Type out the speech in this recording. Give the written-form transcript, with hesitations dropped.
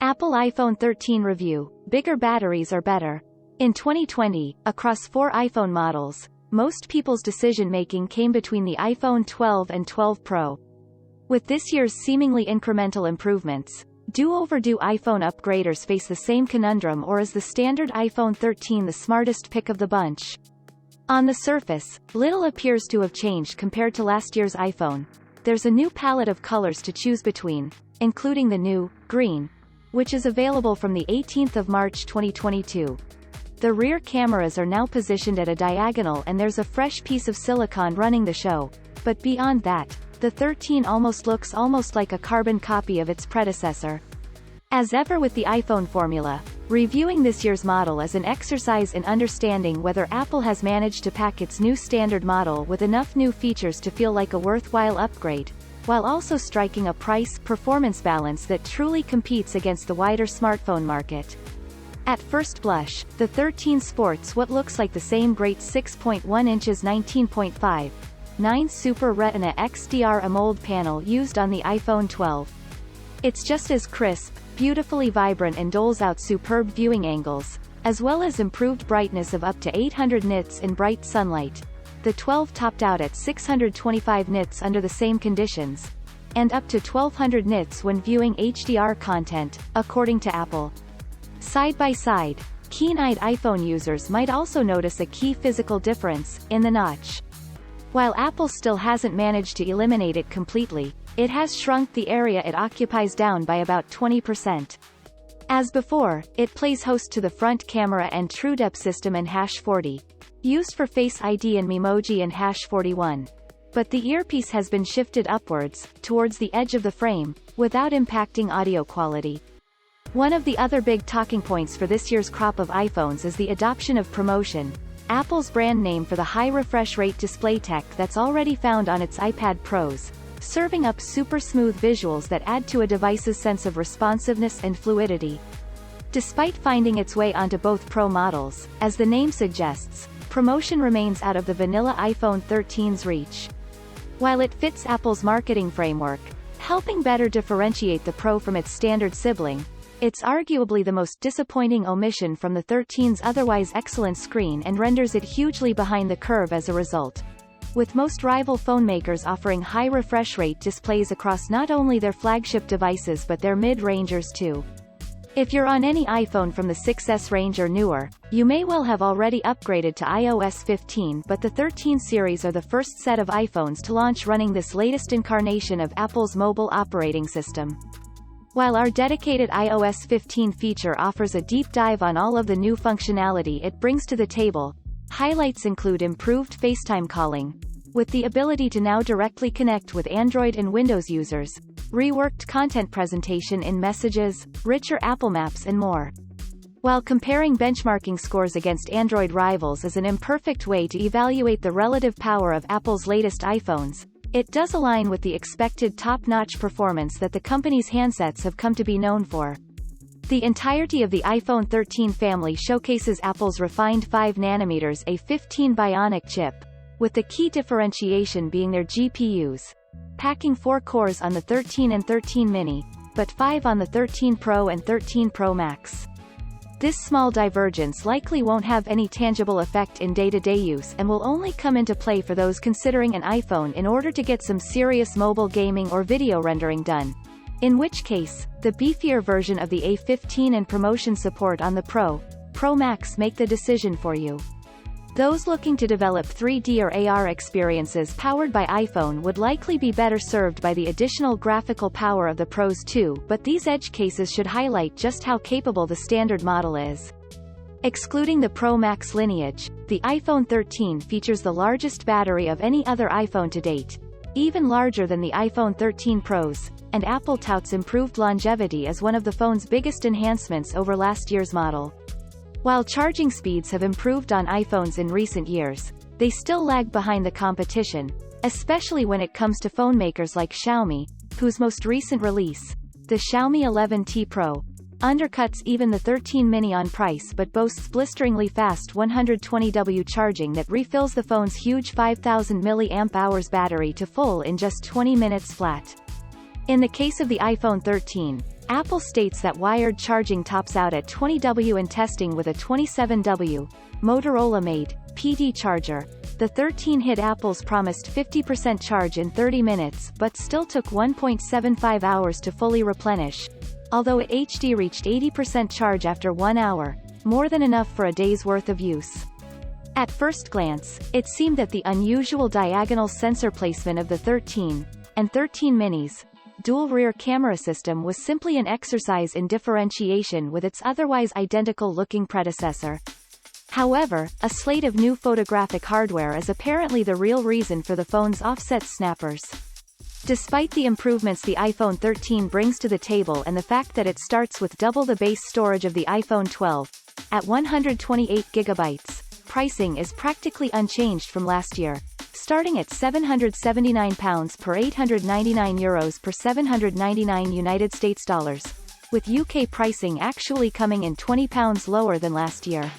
Apple iPhone 13 review, bigger batteries are better. In 2020, across 4 iPhone models, most people's decision-making came between the iPhone 12 and 12 Pro. With this year's seemingly incremental improvements, do overdue iPhone upgraders face the same conundrum, or is the standard iPhone 13 the smartest pick of the bunch? On the surface, little appears to have changed compared to last year's iPhone. There's a new palette of colors to choose between, including the new green, which is available from the 18th of March 2022. The rear cameras are now positioned at a diagonal and there's a fresh piece of silicone running the show, but beyond that, the 13 looks almost like a carbon copy of its predecessor. As ever with the iPhone formula, reviewing this year's model is an exercise in understanding whether Apple has managed to pack its new standard model with enough new features to feel like a worthwhile upgrade, while also striking a price-performance balance that truly competes against the wider smartphone market. At first blush, the 13 sports what looks like the same great 6.1 inches 19.5/9 Super Retina XDR AMOLED panel used on the iPhone 12. It's just as crisp, beautifully vibrant, and doles out superb viewing angles, as well as improved brightness of up to 800 nits in bright sunlight. The 12 topped out at 625 nits under the same conditions, and up to 1200 nits when viewing HDR content, according to Apple. Side by side, keen-eyed iPhone users might also notice a key physical difference in the notch. While Apple still hasn't managed to eliminate it completely, it has shrunk the area it occupies down by about 20%. As before, it plays host to the front camera and TrueDepth system and #40, used for Face ID and Memoji and #41. But the earpiece has been shifted upwards, towards the edge of the frame, without impacting audio quality. One of the other big talking points for this year's crop of iPhones is the adoption of ProMotion, Apple's brand name for the high refresh rate display tech that's already found on its iPad Pros, serving up super smooth visuals that add to a device's sense of responsiveness and fluidity. Despite finding its way onto both Pro models, as the name suggests, ProMotion remains out of the vanilla iPhone 13's reach. While it fits Apple's marketing framework, helping better differentiate the Pro from its standard sibling, it's arguably the most disappointing omission from the 13's otherwise excellent screen and renders it hugely behind the curve as a result, with most rival phone makers offering high refresh rate displays across not only their flagship devices but their mid-rangers too. If you're on any iPhone from the 6S range or newer, you may well have already upgraded to iOS 15, but the 13 series are the first set of iPhones to launch running this latest incarnation of Apple's mobile operating system. While our dedicated iOS 15 feature offers a deep dive on all of the new functionality it brings to the table, highlights include improved FaceTime calling, with the ability to now directly connect with Android and Windows users, reworked content presentation in Messages, richer Apple Maps and more. While comparing benchmarking scores against Android rivals is an imperfect way to evaluate the relative power of Apple's latest iPhones, it does align with the expected top-notch performance that the company's handsets have come to be known for. The entirety of the iPhone 13 family showcases Apple's refined 5nm A15 Bionic chip, with the key differentiation being their GPUs, packing 4 cores on the 13 and 13 mini, but 5 on the 13 Pro and 13 Pro Max. This small divergence likely won't have any tangible effect in day-to-day use and will only come into play for those considering an iPhone in order to get some serious mobile gaming or video rendering done, in which case, the beefier version of the A15 and ProMotion support on the Pro Max make the decision for you. Those looking to develop 3D or AR experiences powered by iPhone would likely be better served by the additional graphical power of the Pros too, but these edge cases should highlight just how capable the standard model is. Excluding the Pro Max lineage, the iPhone 13 features the largest battery of any other iPhone to date, even larger than the iPhone 13 Pros, and Apple touts improved longevity as one of the phone's biggest enhancements over last year's model. While charging speeds have improved on iPhones in recent years, they still lag behind the competition, especially when it comes to phone makers like Xiaomi, whose most recent release, the Xiaomi 11T Pro, undercuts even the 13 mini on price but boasts blisteringly fast 120W charging that refills the phone's huge 5000 mAh battery to full in just 20 minutes flat. In the case of the iPhone 13, Apple states that wired charging tops out at 20W in testing with a 27W, Motorola-made, PD charger. The 13 hit Apple's promised 50% charge in 30 minutes but still took 1.75 hours to fully replenish, although it HD reached 80% charge after 1 hour, more than enough for a day's worth of use. At first glance, it seemed that the unusual diagonal sensor placement of the 13 and 13 minis dual rear camera system was simply an exercise in differentiation with its otherwise identical-looking predecessor. However, a slate of new photographic hardware is apparently the real reason for the phone's offset snappers. Despite the improvements the iPhone 13 brings to the table and the fact that it starts with double the base storage of the iPhone 12, at 128 GB, pricing is practically unchanged from last year, starting at £779 per €899 per 799 United States dollars, with UK pricing actually coming in £20 lower than last year.